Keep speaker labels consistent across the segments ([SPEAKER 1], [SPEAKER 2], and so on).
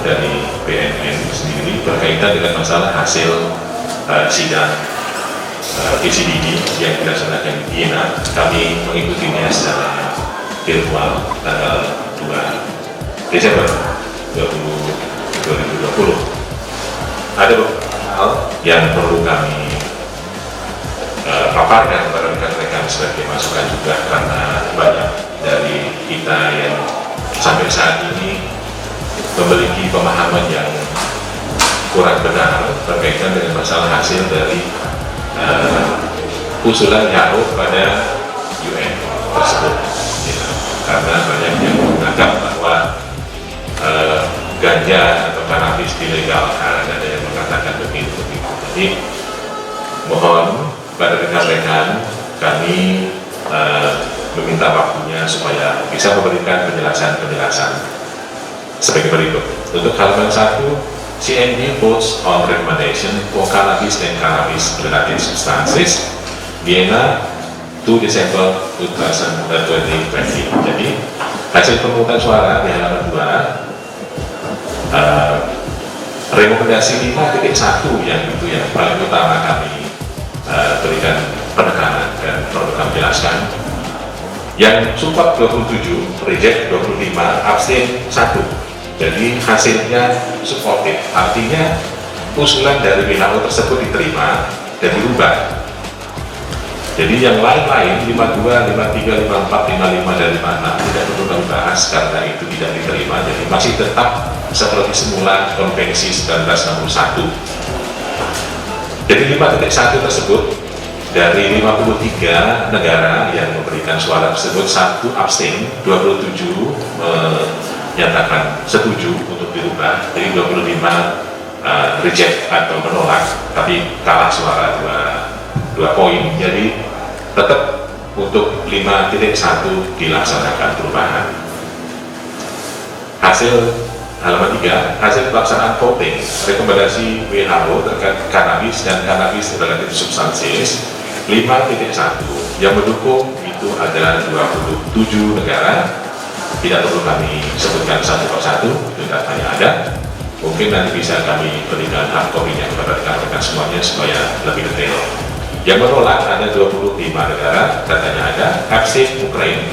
[SPEAKER 1] dari BNN sendiri berkaitan dengan masalah hasil sidang PCDD yang dilaksanakan di Vienna. Kami mengikutinya secara virtual tanggal 2 Desember 2020. Ada beberapa hal yang perlu kami paparkan kepada rekan-rekan sebagai masukan juga, karena banyak dari kita yang sampai saat ini memiliki pemahaman yang kurang benar berkaitan dengan masalah hasil dari usulan WHO pada UN tersebut, ya. Karena banyak yang menganggap bahwa ganja atau kanabis dilegalkan, ada yang mengatakan begitu. Jadi mohon pada rekan-rekan kami meminta waktunya supaya bisa memberikan penjelasan sebagai berikut. Untuk halaman 1, CND votes on recommendation for cannabis and cannabis related substances, Vienna 2 Desember 2020. Jadi hasil pemungutan suara di halaman 2, rekomendasi 5.1 yang itu yang paling utama kami berikan penekanan dan perlu kami jelaskan. Yang support 27, reject 25, abstain 1. Jadi hasilnya supportive, artinya usulan dari WHO tersebut diterima dan dirubah. Jadi yang lain-lain 52, 53, 54, 55 dan 56 tidak perlu kami bahas karena itu tidak diterima. Jadi masih tetap seperti semula Konvensi 1961. Jadi 5.1 tersebut dari 53 negara yang memberikan suara tersebut, 1 abstain, 27 menyatakan setuju untuk dirubah, jadi 25 reject atau menolak, tapi kalah suara 2 poin. Jadi tetap untuk 5.1 dilaksanakan perubahan. Hasil halaman 3, hasil pelaksanaan voting rekomendasi WHO terkait cannabis dan cannabis related substances 5.1 yang mendukung itu adalah 27 negara. Tidak perlu kami sebutkan satu persatu, itu datanya ada. Mungkin nanti bisa kami berikan hard copy-nya kepada rekan-rekan semuanya supaya lebih detail. Yang menolak ada 25 negara, datanya ada. Abstain Ukraine.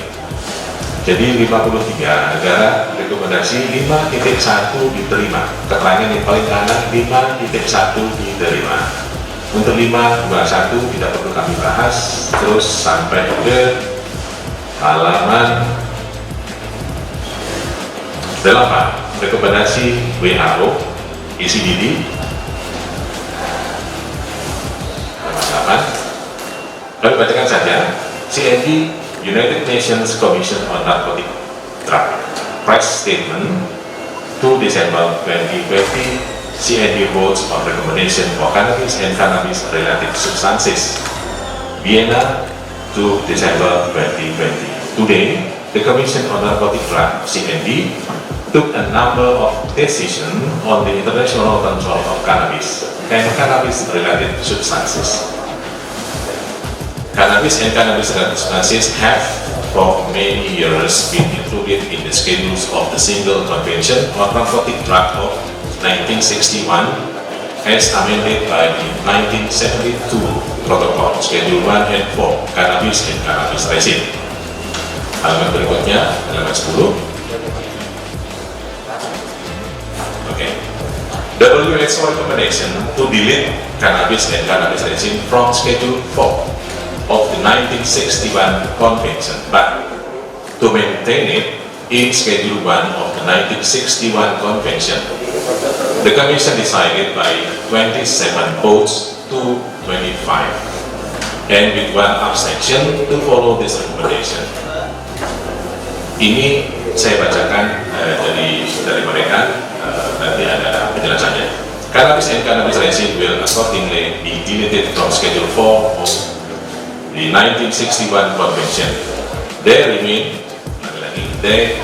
[SPEAKER 1] Jadi 53 negara rekomendasi 5.1 diterima. Keterangan yang paling kanan 5.1 diterima. Untuk 5.21 tidak perlu kami bahas. Terus sampai ke halaman 8, rekomendasi WHO ECDD. Halaman 8. Kami bacakan saja. CND United Nations Commission on Narcotic Drug Press Statement 2 December 2020. CND votes on recommendation for cannabis and cannabis related substances, Vienna 2 December 2020. Today, the Commission on Narcotic Drug (CND) took a number of decisions on the international control of cannabis and cannabis related substances. Cannabis and cannabis-related substances have for many years been included in the schedules of the Single Convention on Narcotic Drugs of 1961 as amended by the 1972 Protocol Schedule 1 and 4 Cannabis and Cannabis Resin. Halaman berikutnya, halaman 10. WHO recommendation to delete cannabis and cannabis resin from Schedule 4 of the 1961 Convention, but to maintain it in Schedule 1 of the 1961 Convention. The Commission decided by 27 votes to 25 and with 1 abstention to follow this recommendation. Ini saya bacakan dari mereka, nanti ada penjelasannya. Cannabis and cannabis resin will accordingly be deleted from Schedule 4 of the 1961 Convention. They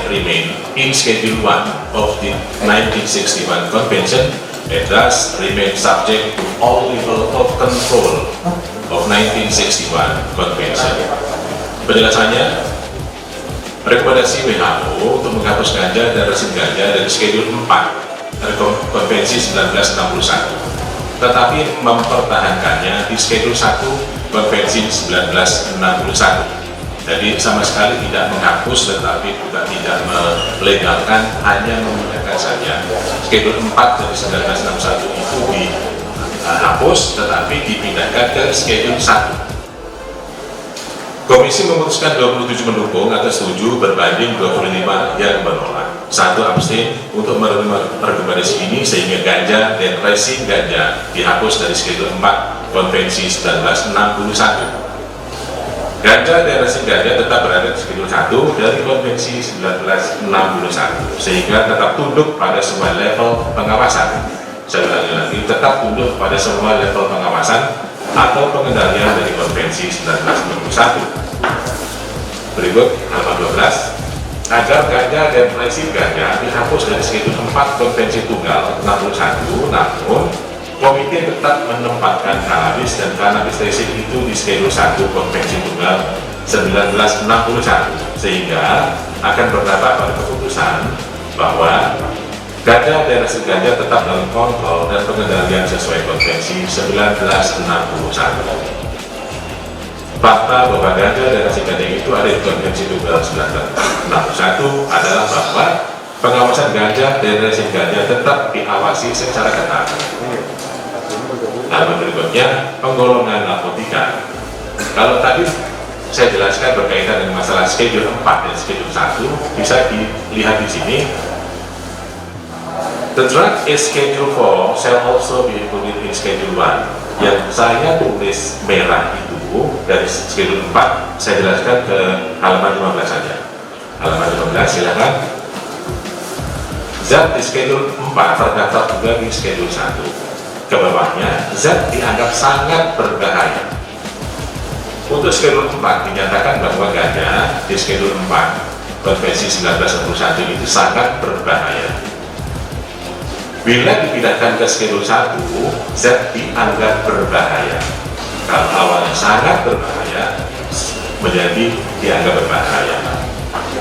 [SPEAKER 1] remain in Schedule 1 of the 1961 Convention and thus remain subject to all level of control of 1961 Convention. Penjelasannya, rekomendasi WHO untuk menghapus ganja dan resin ganja dari Schedule 4 Konvensi 1961, tetapi mempertahankannya di Schedule 1 Konvensi 1961. Jadi sama sekali tidak menghapus, tetapi juga tidak melegalkan, hanya memindahkan saja. Schedule 4 dari 1961 itu dihapus, tetapi dipindahkan ke Schedule 1. Komisi memutuskan 27 mendukung atau setuju berbanding 25 yang menolak. 1 abstain untuk menerima rekomendasi ini, sehingga ganja dan resin ganja dihapus dari Schedule 4 Konvensi 1961. Ganja dan resin ganja tetap berada di Schedule 1 dari Konvensi 1961, sehingga tetap tunduk pada semua level pengawasan. Saya ulangi lagi, tetap tunduk pada semua level pengawasan atau pengendalian dari Konvensi 1961. Berikut halaman 12. Agar ganja dan resin ganja dihapus dari Schedule 4 Konvensi Tunggal 61, namun komite tetap menempatkan kanabis dan kanabis resin itu di Schedule 1 Konvensi Tunggal 1961, sehingga akan berdampak pada keputusan bahwa ganja dan resin ganja tetap dalam kontrol dan pengendalian sesuai Konvensi 1961. Fakta bahwa ganja dan resin ganja itu ada di Konvensi Tunggal 1961 adalah bahwa pengawasan ganja dan resin ganja tetap diawasi secara ketat. Lalu berikutnya, penggolongan narkotika. Kalau tadi saya jelaskan berkaitan dengan masalah Schedule 4 dan Schedule 1, bisa dilihat di sini. The drug is Schedule 4 shall also be included in Schedule 1. Yang saya tulis merah itu dari Schedule 4, saya jelaskan ke halaman 15 saja. Halaman 15, silakan. Zat di Schedule 4 terdaftar juga di Schedule 1. Ke bawahnya, zat dianggap sangat berbahaya. Untuk Schedule 4 dinyatakan bahwa ganja di Schedule 4 Konvensi 1961 itu sangat berbahaya. Bila dipindahkan ke Schedule 1, zat dianggap berbahaya. Kalau awalnya sangat berbahaya, menjadi dianggap berbahaya.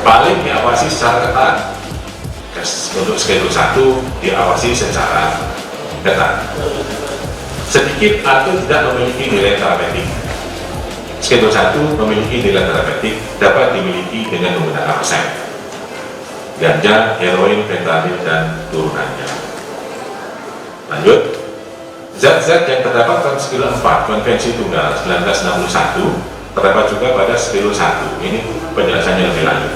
[SPEAKER 1] Paling diawasi secara ketat. Untuk Schedule 1 diawasi secara ketat. Sedikit atau tidak memiliki nilai terapeutik. Schedule 1 memiliki nilai terapeutik dapat dimiliki dengan menggunakan resep. Ganja, heroin, fentanyl, dan turunannya. Lanjut. Zat-zat yang terdapat dalam Schedule 4 Konvensi Tunggal 1961 terdapat juga pada Schedule 1. Ini penjelasannya lebih lanjut.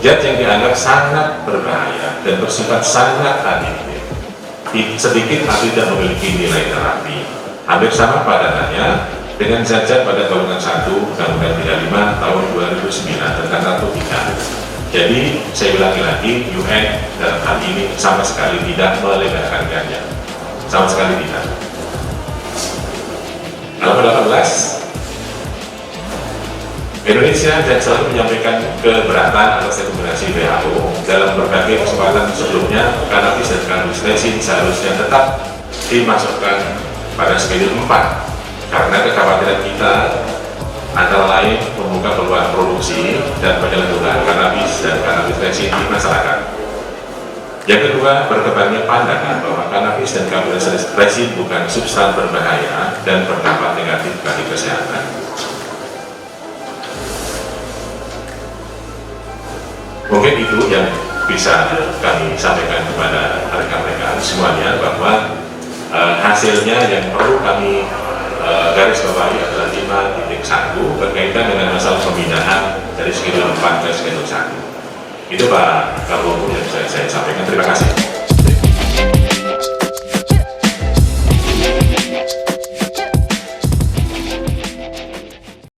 [SPEAKER 1] Zat yang dianggap sangat berbahaya dan bersifat sangat adiktif, sedikit atau tidak memiliki nilai terapi, hampir sama padanannya dengan zat-zat pada golongan 1 Undang-Undang 35 tahun 2009 tentang narkotika. Jadi saya ulangi lagi, UN dalam hal ini sama sekali tidak melegalkan ganja, sama sekali tidak. Halaman 18. Indonesia dan selalu menyampaikan keberatan atas rekomendasi WHO dalam berbagai kesempatan sebelumnya. Kanabis dan kanabis resin seharusnya tetap dimasukkan pada Schedule 4 karena kekhawatiran kita antara lain membuka peluang produksi dan penyalahgunaan kanabis dan kanabis resin di masyarakat. Yang kedua, berkembangnya pandangan bahwa kanabis dan kanabis resin bukan substan berbahaya dan berdampak negatif bagi kesehatan. Mungkin itu yang bisa kami sampaikan kepada rekan-rekan semuanya, bahwa hasilnya yang perlu kami garis bawahi adalah 5.1 berkaitan dengan masalah pembinaan dari Schedule 4 ke Schedule 1. Itu Pak Kapolri yang saya sampaikan. Terima kasih.